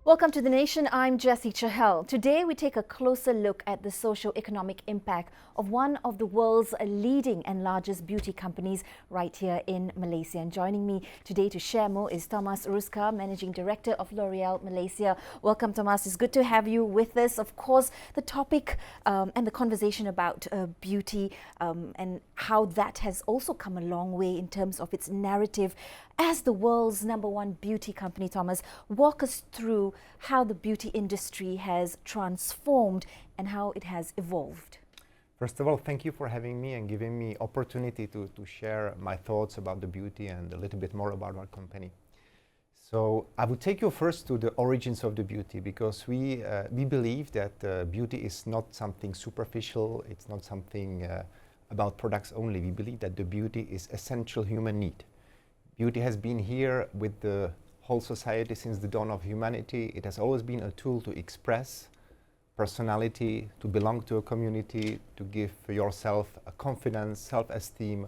Welcome to The Nation. I'm Jessie CHAHAL. Today we take a closer look at the socio-economic impact of one of the world's leading and largest beauty companies right here in Malaysia. And joining me today to share more is TOMAS, Managing Director of L'Oreal Malaysia. Welcome, TOMAS. It's good to have you with us. Of course, the topic and the conversation about beauty and how that has also come a long way in terms of its narrative. As the world's #1 beauty company, TOMAS, walk us through how the beauty industry has transformed and how it has evolved. First of all, thank you for having me and giving me opportunity to share my thoughts about the beauty and a little bit more about our company. So I would take you first to the origins of the beauty, because we believe that beauty is not something superficial, it's not something about products only. We believe that the beauty is essential human need. Beauty has been here with the whole society since the dawn of humanity. It has always been a tool to express personality, to belong to a community, to give yourself a confidence, self-esteem,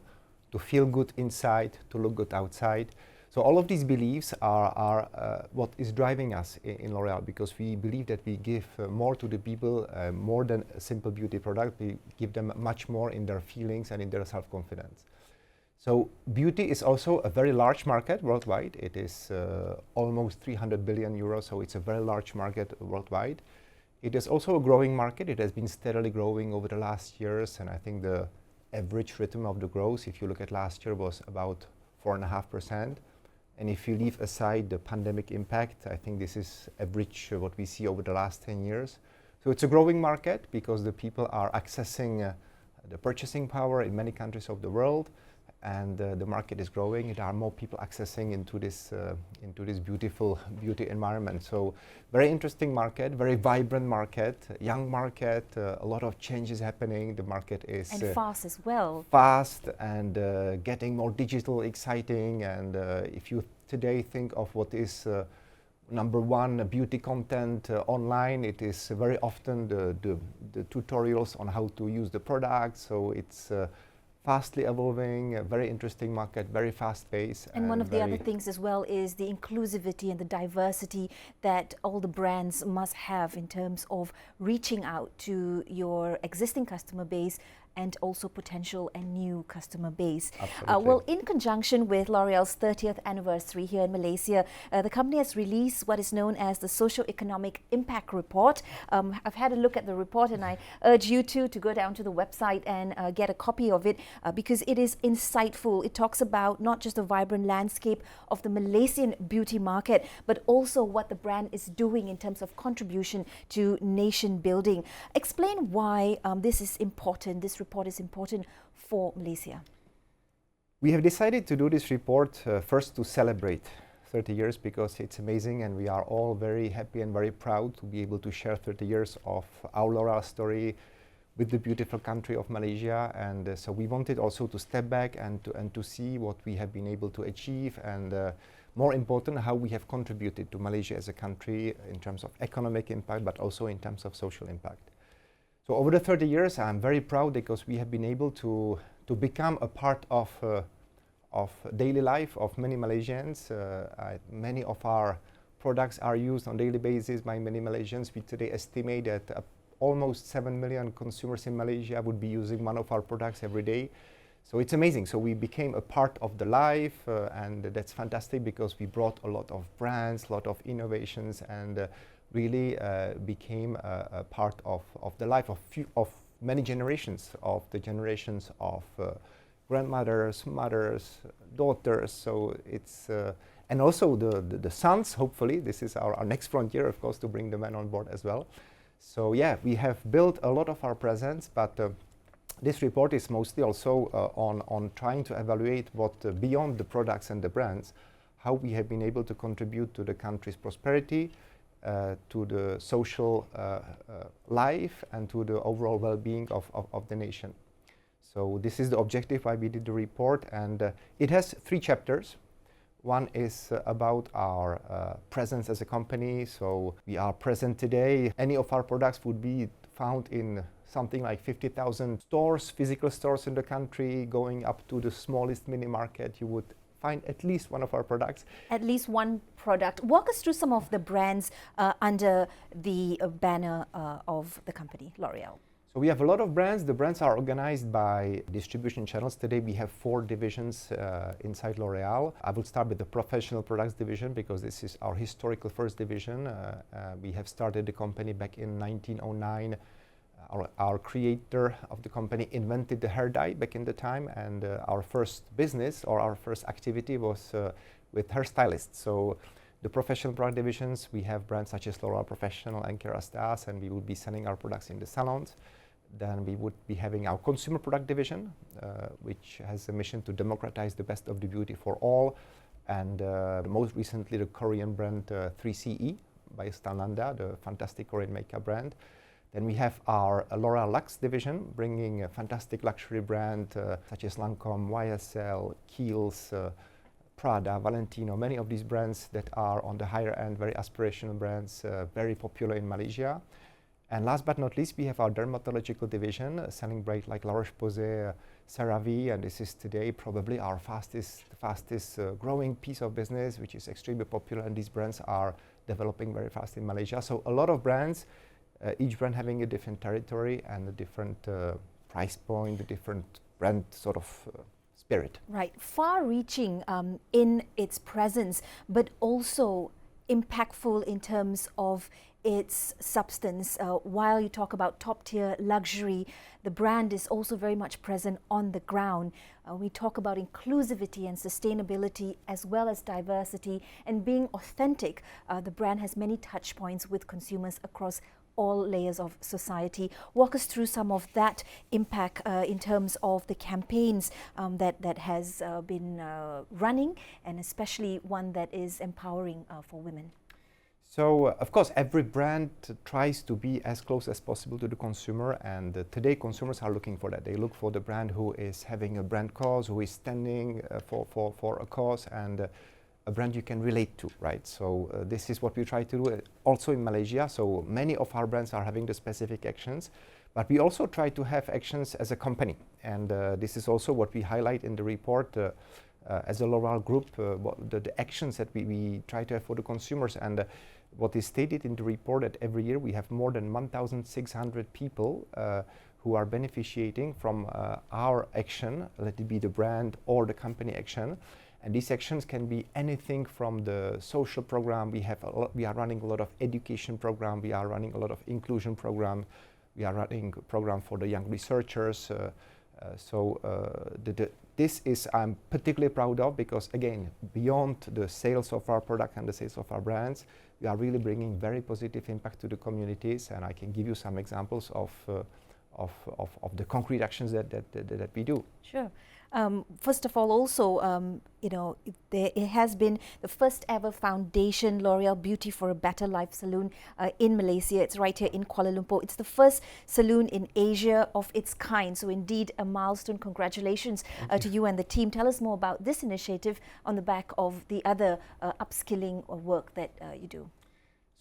to feel good inside, to look good outside. So all of these beliefs are what is driving us in L'Oreal, because we believe that we give more to the people, more than a simple beauty product. We give them much more in their feelings and in their self-confidence. So beauty is also a very large market worldwide. It is almost 300 billion euros, so it's a very large market worldwide. It is also a growing market. It has been steadily growing over the last years, and I think the average rhythm of the growth, if you look at last year, was about 4.5%. And if you leave aside the pandemic impact, I think this is average what we see over the last 10 years. So it's a growing market because the people are accessing the purchasing power in many countries of the world. And the market is growing. There are more people accessing into this beautiful beauty environment. So very interesting market, very vibrant market, young market, a lot of changes happening. The market is and fast as well. Fast and getting more digital, exciting. And if you today think of what is #1 beauty content online, it is very often the tutorials on how to use the product. So it's fastly evolving, a very interesting market, very fast pace. And one of the other things as well is the inclusivity and the diversity that all the brands must have in terms of reaching out to your existing customer base and also potential and new customer base. Well, in conjunction with L'Oreal's 30th anniversary here in Malaysia, the company has released what is known as the Socio-Economic Impact Report. I've had a look at the report, and I urge you to go down to the website and get a copy of it because it is insightful. It talks about not just the vibrant landscape of the Malaysian beauty market, but also what the brand is doing in terms of contribution to nation building. Explain why this is important, this report is important for Malaysia. We have decided to do this report first to celebrate 30 years because it's amazing, and we are all very happy and very proud to be able to share 30 years of our L'Oreal story with the beautiful country of Malaysia. And so we wanted also to step back and to see what we have been able to achieve, and more important, how we have contributed to Malaysia as a country in terms of economic impact, but also in terms of social impact. So over the 30 years, I'm very proud because we have been able to become a part of daily life of many Malaysians. Many of our products are used on a daily basis by many Malaysians. We today estimate that almost 7 million consumers in Malaysia would be using one of our products every day. So it's amazing. So we became a part of the life, and that's fantastic because we brought a lot of brands, a lot of innovations, and really became a part of the life of many generations, of the generations of grandmothers, mothers, daughters. So it's and also the sons. Hopefully, this is our next frontier, of course, to bring the men on board as well. So yeah, we have built a lot of our presence, but this report is mostly also on trying to evaluate what beyond the products and the brands, how we have been able to contribute to the country's prosperity, to the social life, and to the overall well-being of the nation. So this is the objective why we did the report, and it has 3 chapters. One is about our presence as a company. So we are present today. Any of our products would be found in something like 50,000 stores, physical stores in the country, going up to the smallest mini market. You would find at least one of our products. At least one product. Walk us through some of the brands under the banner of the company, L'Oreal. So we have a lot of brands. The brands are organized by distribution channels. Today we have 4 divisions inside L'Oreal. I will start with the professional products division because this is our historical first division. We have started the company back in 1909. Our creator of the company invented the hair dye back in the time, and our first business or our first activity was with hairstylists. So the professional product divisions, we have brands such as L'Oreal Professional and Kerastase, and we would be selling our products in the salons. Then we would be having our consumer product division, which has a mission to democratize the best of the beauty for all. And most recently, the Korean brand 3CE by Stanlanda, the fantastic Korean makeup brand. Then we have our L'Oreal Luxe division, bringing a fantastic luxury brand such as Lancome, YSL, Kiehl's, Prada, Valentino, many of these brands that are on the higher end, very aspirational brands, very popular in Malaysia. And last but not least, we have our dermatological division, selling brands like La Roche-Posay, CeraVe, and this is today probably our fastest growing piece of business, which is extremely popular, and these brands are developing very fast in Malaysia. So a lot of brands, each brand having a different territory and a different price point, a different brand sort of spirit. Right, far-reaching in its presence, but also impactful in terms of its substance. While you talk about top-tier luxury, the brand is also very much present on the ground. We talk about inclusivity and sustainability as well as diversity and being authentic. The brand has many touch points with consumers across all layers of society. Walk us through some of that impact in terms of the campaigns that has been running, and especially one that is empowering for women. So, of course, every brand tries to be as close as possible to the consumer, and today consumers are looking for that. They look for the brand who is having a brand cause, who is standing for a cause, and a brand you can relate to, right? So this is what we try to do also in Malaysia. So many of our brands are having the specific actions, but we also try to have actions as a company. And this is also what we highlight in the report as a L'Oreal group, the actions that we try to have for the consumers. And what is stated in the report that every year we have more than 1,600 people who are beneficiating from our action, let it be the brand or the company action. And these actions can be anything from the social program. We are running a lot of education program. We are running a lot of inclusion program. We are running a program for the young researchers. This is I'm particularly proud of because, again, beyond the sales of our product and the sales of our brands, we are really bringing very positive impact to the communities. And I can give you some examples of the concrete actions that we do. Sure. First of all, also, it has been the first ever foundation, L'Oreal Beauty for a Better Life Salon in Malaysia. It's right here in Kuala Lumpur. It's the first salon in Asia of its kind. So indeed, a milestone. Congratulations to you and the team. Tell us more about this initiative on the back of the other upskilling work that you do.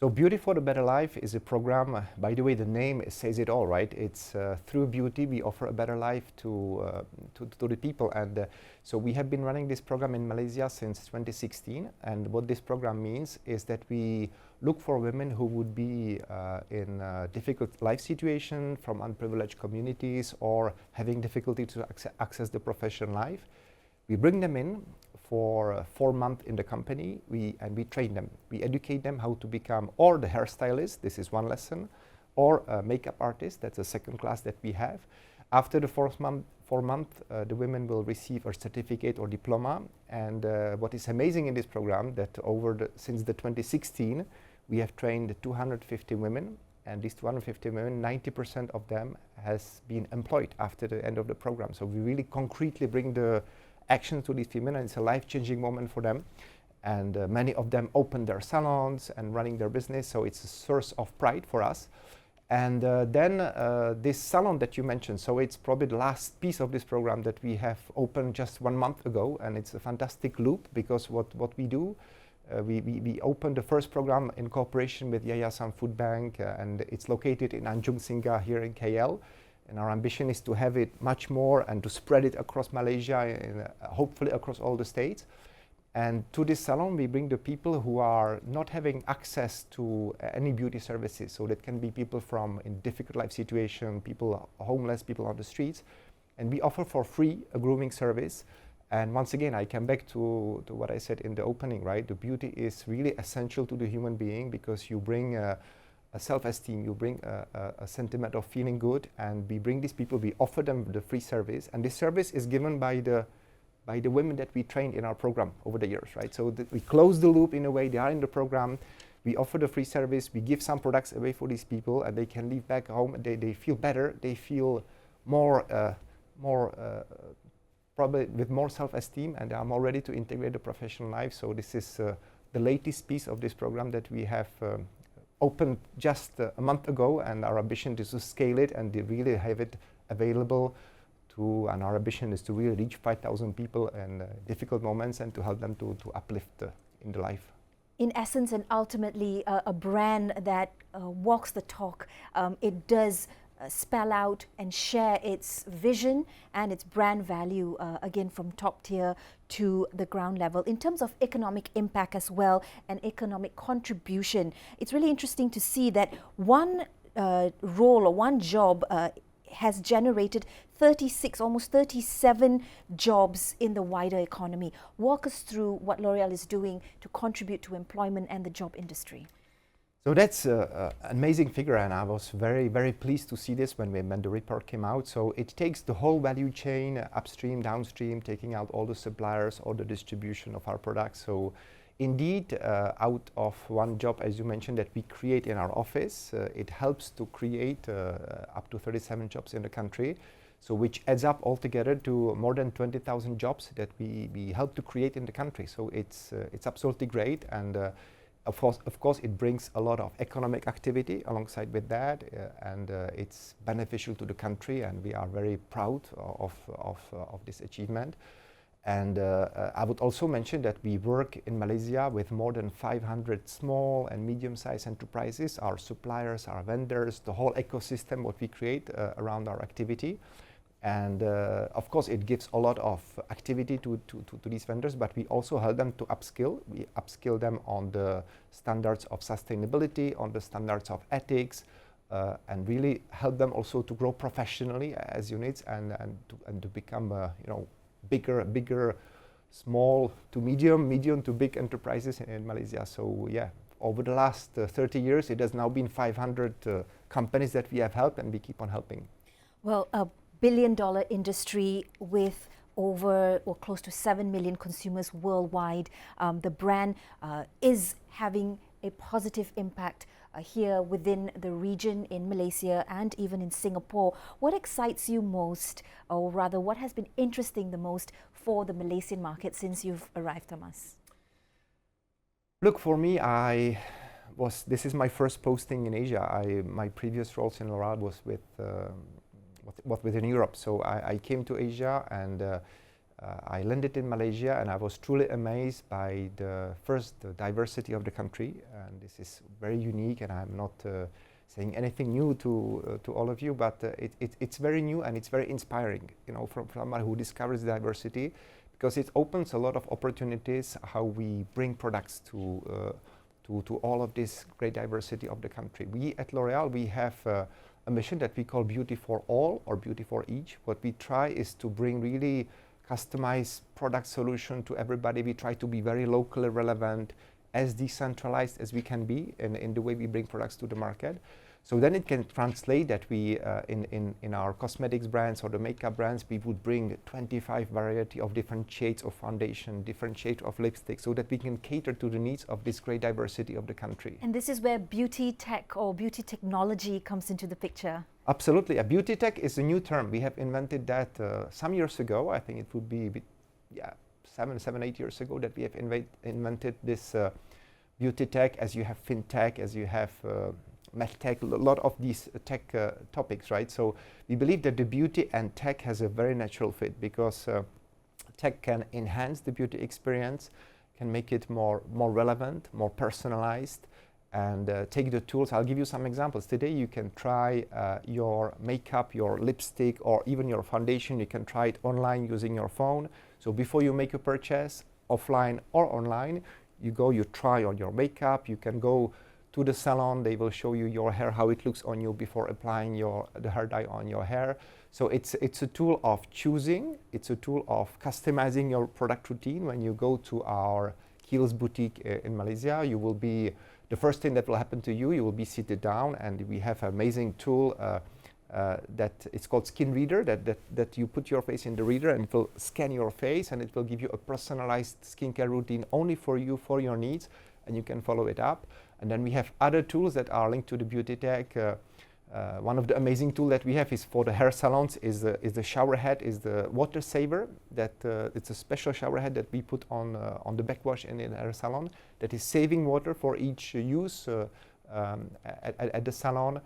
So Beauty for a Better Life is a program, by the way, the name says it all, right? It's through beauty we offer a better life to the people. And so we have been running this program in Malaysia since 2016. And what this program means is that we look for women who would be in a difficult life situation from unprivileged communities or having difficulty to access the professional life. We bring them in for 4 months in the company, and we train them. We educate them how to become or the hairstylist, this is one lesson, or a makeup artist, that's a second class that we have. After the 4th month, the women will receive a certificate or diploma. And what is amazing in this program that since the 2016, we have trained 250 women, and these 250 women, 90% of them has been employed after the end of the program. So we really concretely bring the action to these women, and it's a life-changing moment for them. And many of them open their salons and running their business, so it's a source of pride for us. And then this salon that you mentioned, so it's probably the last piece of this program that we have opened just 1 month ago, and it's a fantastic loop because what we do, we opened the first program in cooperation with Yayasan Food Bank, and it's located in Anjung Singgah here in KL. And our ambition is to have it much more and to spread it across Malaysia and hopefully across all the states. And to this salon, we bring the people who are not having access to any beauty services. So that can be people from in difficult life situation, people homeless, people on the streets. And we offer for free a grooming service. And once again, I come back to what I said in the opening, right? The beauty is really essential to the human being because you bring a self-esteem, you bring a sentiment of feeling good. And we bring these people, we offer them the free service. And this service is given by the women that we trained in our program over the years, right? So we close the loop in a way, they are in the program, we offer the free service, we give some products away for these people and they can leave back home, they feel better, they feel more, probably with more self-esteem and they are more ready to integrate the professional life. So this is the latest piece of this program that we have opened just a month ago, and our ambition is to scale it and really have it available and our ambition is to really reach 5,000 people in difficult moments and to help them to uplift in the life. In essence and ultimately a brand that walks the talk, it does spell out and share its vision and its brand value, again from top tier to the ground level. In terms of economic impact as well and economic contribution, it's really interesting to see that one role or one job has generated 36, almost 37 jobs in the wider economy. Walk us through what L'Oréal is doing to contribute to employment and the job industry. So that's an amazing figure, and I was very, very pleased to see this when the report came out. So it takes the whole value chain, upstream, downstream, taking out all the suppliers, all the distribution of our products. So indeed, out of one job, as you mentioned, that we create in our office, it helps to create up to 37 jobs in the country. So which adds up altogether to more than 20,000 jobs that we help to create in the country. So it's absolutely great, and of course it brings a lot of economic activity alongside with that, and it's beneficial to the country, and we are very proud of this achievement. And I would also mention that we work in Malaysia with more than 500 small and medium-sized enterprises, our suppliers, our vendors, the whole ecosystem what we create around our activity. And of course it gives a lot of activity to these vendors, but we also help them to upskill. We upskill them on the standards of sustainability, on the standards of ethics, and really help them also to grow professionally as units and to become bigger, small to medium to big enterprises in Malaysia. So yeah, over the last 30 years, it has now been 500 companies that we have helped, and we keep on helping. Well, $1 billion industry with over or close to 7 million consumers worldwide. The brand is having a positive impact here within the region in Malaysia and even in Singapore. What excites you most, or rather what has been interesting the most for the Malaysian market since you've arrived, Thomas? Look, for me, this is my first posting in Asia. My previous roles in L'Oréal was within Europe. So I came to Asia, and I landed in Malaysia, and I was truly amazed by the diversity of the country. And this is very unique, and I'm not saying anything new to all of you, but it's very new and it's very inspiring, from someone who discovers diversity, because it opens a lot of opportunities how we bring products to all of this great diversity of the country. We at L'Oréal, we have a mission that we call Beauty for All or Beauty for Each. What we try is to bring really customized product solution to everybody. We try to be very locally relevant, as decentralized as we can be in the way we bring products to the market. So then it can translate that we, in our cosmetics brands or the makeup brands, we would bring 25 variety of different shades of foundation, different shades of lipstick, so that we can cater to the needs of this great diversity of the country. And this is where beauty tech or beauty technology comes into the picture. Absolutely. A beauty tech is a new term. We have invented that some years ago. I think it would be 7-8 years ago that we have invented this beauty tech, as you have fintech, as you have medtech, a lot of these tech topics, right? So we believe that the beauty and tech has a very natural fit, because tech can enhance the beauty experience, can make it more relevant, more personalized, and take the tools. I'll give you some examples. Today you can try your makeup, your lipstick, or even your foundation. You can try it online using your phone. So before you make a purchase, offline or online. You go, you try on your makeup, you can go to the salon, they will show you your hair, how it looks on you before applying the hair dye on your hair. So it's a tool of choosing, it's a tool of customizing your product routine. When you go to our Kiehl's boutique in Malaysia, you will be, the first thing that will happen to you, you will be seated down, and we have an amazing tool that it's called Skin Reader, that you put your face in the reader and it will scan your face and it will give you a personalized skincare routine only for you, for your needs, and you can follow it up. And then we have other tools that are linked to the beauty tech. One of the amazing tools that we have is for the hair salons is the shower head, is the water saver. That it's a special shower head that we put on the backwash in the hair salon that is saving water for each use at the salon.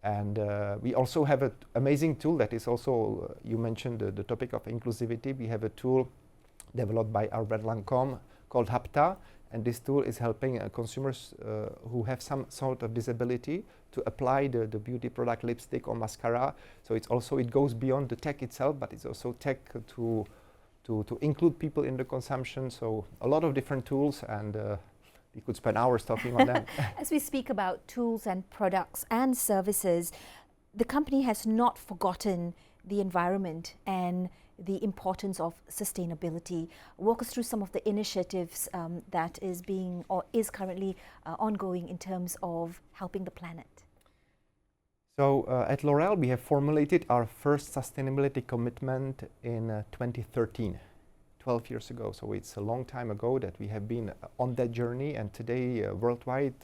And we also have an amazing tool that is also, you mentioned the topic of inclusivity. We have a tool developed by our brand Lancôme called HAPTA. And this tool is helping consumers who have some sort of disability to apply the beauty product, lipstick or mascara. So it's also, it goes beyond the tech itself, but it's also tech to include people in the consumption. So a lot of different tools, and we could spend hours talking on them. As we speak about tools and products and services, the company has not forgotten the environment and the importance of sustainability. Walk us through some of the initiatives that is being or is currently ongoing in terms of helping the planet. So at L'Oréal, we have formulated our first sustainability commitment in 2013, 12 years ago. So it's a long time ago that we have been on that journey, and today worldwide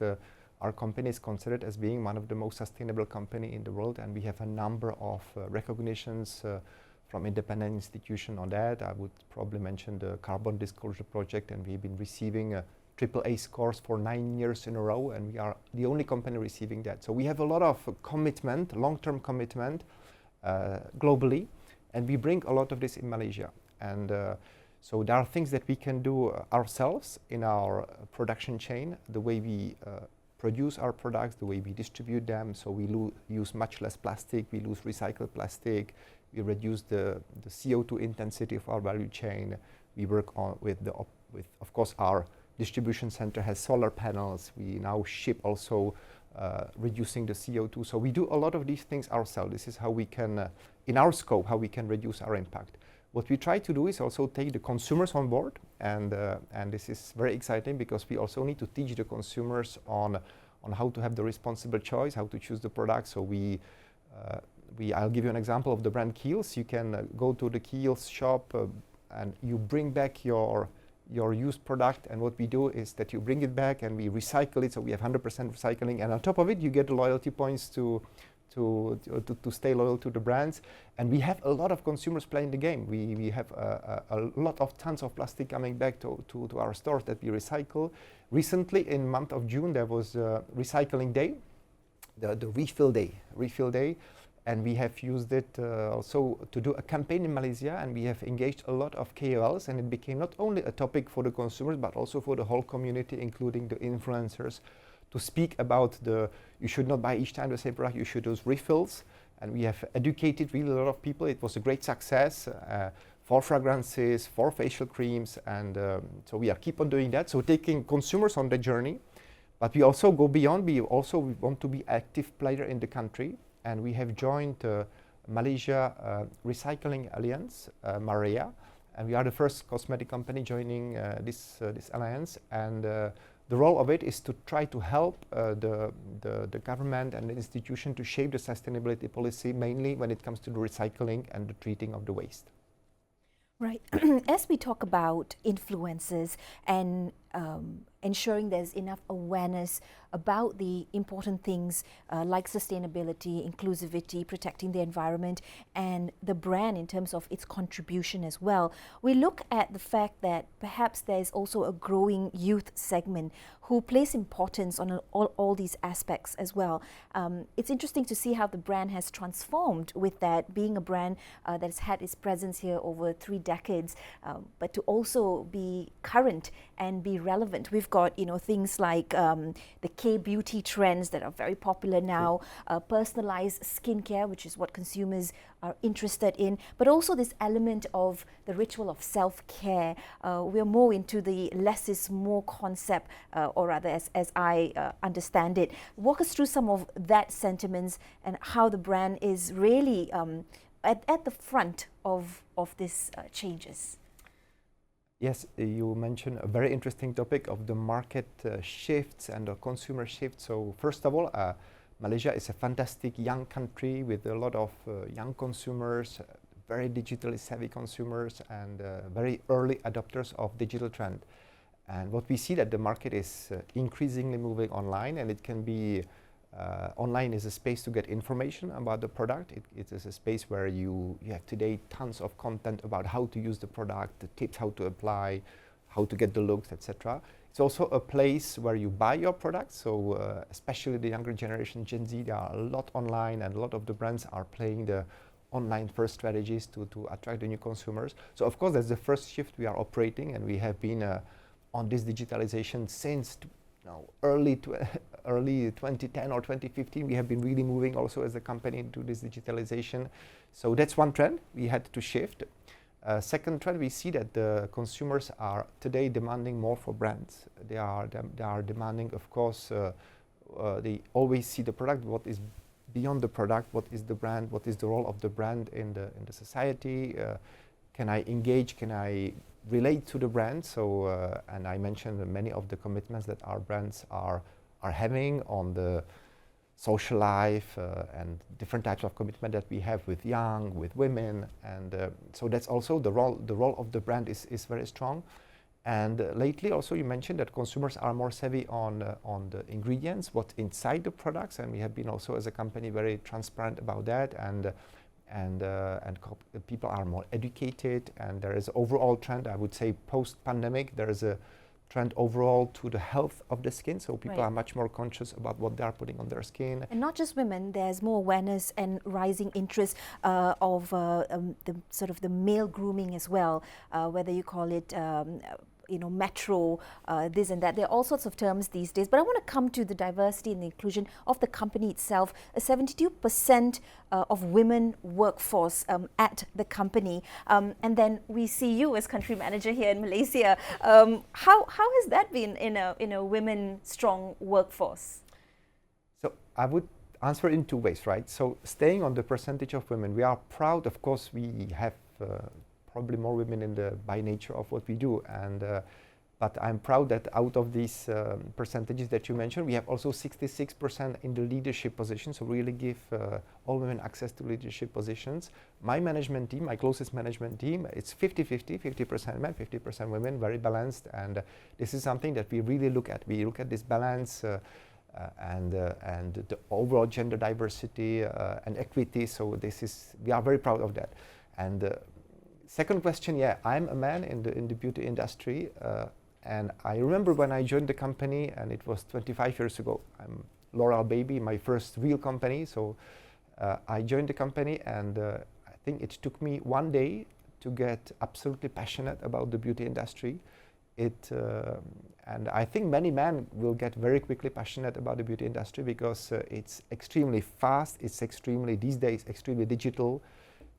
our company is considered as being one of the most sustainable company in the world, and we have a number of recognitions from independent institutions on that. I would probably mention the Carbon Disclosure Project, and we've been receiving AAA scores for 9 years in a row, and we are the only company receiving that. So we have a lot of commitment, long-term commitment globally, and we bring a lot of this in Malaysia. And so there are things that we can do ourselves in our production chain, the way we produce our products, the way we distribute them. So we use much less plastic, we use recycled plastic, we reduce the CO2 intensity of our value chain. We work on with of course, our distribution center has solar panels. We now ship also reducing the CO2. So we do a lot of these things ourselves. This is how we can, in our scope, how we can reduce our impact. What we try to do is also take the consumers on board, and this is very exciting because we also need to teach the consumers on how to have the responsible choice, how to choose the product. So I'll give you an example of the brand Kiehl's. You can go to the Kiehl's shop and you bring back your used product, and what we do is that you bring it back and we recycle it, so we have 100% recycling, and on top of it you get the loyalty points to stay loyal to the brands. And we have a lot of consumers playing the game. We have a lot of tons of plastic coming back to our stores that we recycle. Recently, in month of June, there was Recycling Day, the refill day, and we have used it also to do a campaign in Malaysia, and we have engaged a lot of KOLs, and it became not only a topic for the consumers but also for the whole community, including the influencers, to speak about you should not buy each time the same product, you should use refills. And we have educated really a lot of people. It was a great success for fragrances, for facial creams, and so we keep on doing that. So taking consumers on the journey, but we also go beyond. We want to be active player in the country, and we have joined Malaysia Recycling Alliance, MAREA, and we are the first cosmetic company joining this alliance. And the role of it is to try to help the government and the institution to shape the sustainability policy, mainly when it comes to the recycling and the treating of the waste. Right. As we talk about influences and ensuring there's enough awareness about the important things like sustainability, inclusivity, protecting the environment, and the brand in terms of its contribution as well, we look at the fact that perhaps there's also a growing youth segment who place importance on all these aspects as well. It's interesting to see how the brand has transformed with that, being a brand that has had its presence here over 3 decades, but to also be current and be relevant. We've got, you know, things like the K-beauty trends that are very popular now, personalized skincare, which is what consumers are interested in, but also this element of the ritual of self-care. We're more into the less is more concept, or rather as I understand it. Walk us through some of that sentiments and how the brand is really at the front of these changes. Yes, you mentioned a very interesting topic of the market shifts and the consumer shifts. So first of all, Malaysia is a fantastic young country with a lot of young consumers, very digitally savvy consumers, and very early adopters of digital trend. And what we see that the market is increasingly moving online, and it can be online is a space to get information about the product. It is a space where you have today tons of content about how to use the product, the tips how to apply, how to get the looks, etc. It's also a place where you buy your products. So especially the younger generation, Gen Z, there are a lot online, and a lot of the brands are playing the online first strategies to attract the new consumers. So of course that's the first shift we are operating, and we have been on this digitalization since early 2010 or 2015. We have been really moving also as a company into this digitalization. So that's one trend we had to shift. Second trend, we see that the consumers are today demanding more for brands. They are demanding, of course, they always see the product, what is beyond the product, what is the brand, what is the role of the brand in the society. Can I engage, can I relate to the brand? So, and I mentioned many of the commitments that our brands are having on the social life and different types of commitment that we have with young, with women, and so that's also the role of the brand is very strong. And lately also you mentioned that consumers are more savvy on the ingredients, what's inside the products, and we have been also as a company very transparent about that, and people are more educated, and there is overall trend, I would say post-pandemic, there is a trend overall to the health of the skin, so people are much more conscious about what they are putting on their skin. And not just women, there's more awareness and rising interest of the sort of the male grooming as well, whether you call it you know, metro, this and that. There are all sorts of terms these days. But I want to come to the diversity and the inclusion of the company itself. A 72% of women workforce at the company. And then we see you as country manager here in Malaysia. How has that been in a women-strong workforce? So I would answer in two ways, right? So staying on the percentage of women, we are proud, of course, we have probably more women by nature of what we do, and but I'm proud that out of these percentages that you mentioned, we have also 66% in the leadership positions, so really give all women access to leadership positions. My management team, my closest management team, it's 50-50, 50% men, 50% women, very balanced, and this is something that we really look at. We look at this balance and the overall gender diversity and equity, so we are very proud of that. And second question, yeah, I'm a man in the beauty industry, and I remember when I joined the company, and it was 25 years ago. I'm L'Oreal baby, my first real company. So I joined the company, and I think it took me one day to get absolutely passionate about the beauty industry. And I think many men will get very quickly passionate about the beauty industry because it's extremely fast. It's extremely, these days, extremely digital.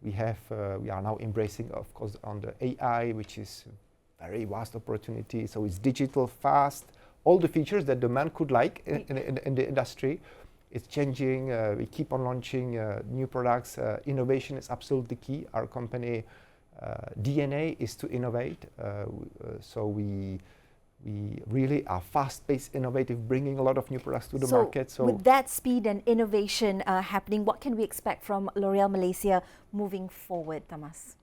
We are now embracing, of course, on the AI, which is very vast opportunity. So it's digital, fast, all the features that the man could like in the industry. It's changing. We keep on launching new products. Innovation is absolutely key. Our company DNA is to innovate. So we really are fast-paced, innovative, bringing a lot of new products to the market. So with that speed and innovation happening, what can we expect from L'Oreal Malaysia moving forward, TOMAS?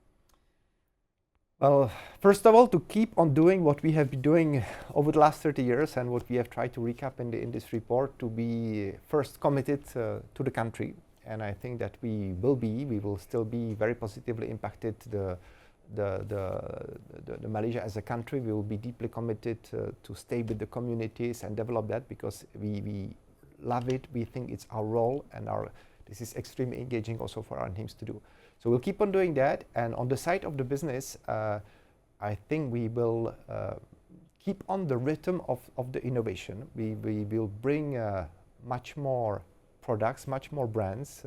Well, first of all, to keep on doing what we have been doing over the last 30 years and what we have tried to recap in this report, to be first committed to the country. And I think that we will still be very positively impacted. The Malaysia as a country, we will be deeply committed to stay with the communities and develop that, because we love it. We think it's our role, and this is extremely engaging also for our teams to do. So we'll keep on doing that. And on the side of the business, I think we will keep on the rhythm of the innovation. We will bring much more products, much more brands.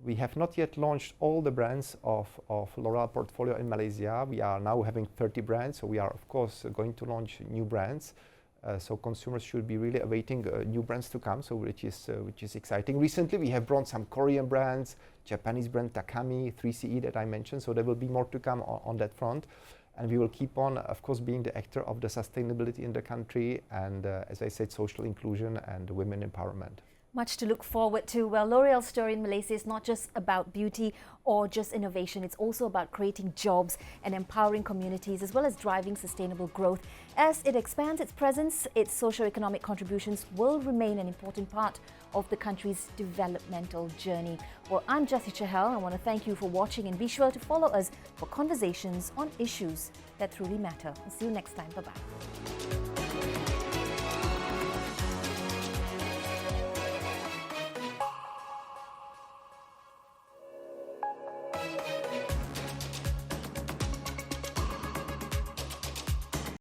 We have not yet launched all the brands of L'Oréal portfolio in Malaysia. We are now having 30 brands, so we are of course going to launch new brands. So consumers should be really awaiting new brands to come, so which is exciting. Recently we have brought some Korean brands, Japanese brand Takami, 3CE that I mentioned, so there will be more to come on that front. And we will keep on, of course, being the actor of the sustainability in the country and, as I said, social inclusion and women empowerment. Much to look forward to. Well, L'Oréal's story in Malaysia is not just about beauty or just innovation. It's also about creating jobs and empowering communities, as well as driving sustainable growth. As it expands its presence, its socio-economic contributions will remain an important part of the country's developmental journey. Well, I'm Jessie CHAHAL. I want to thank you for watching, and be sure to follow us for conversations on issues that truly matter. I'll see you next time. Bye-bye.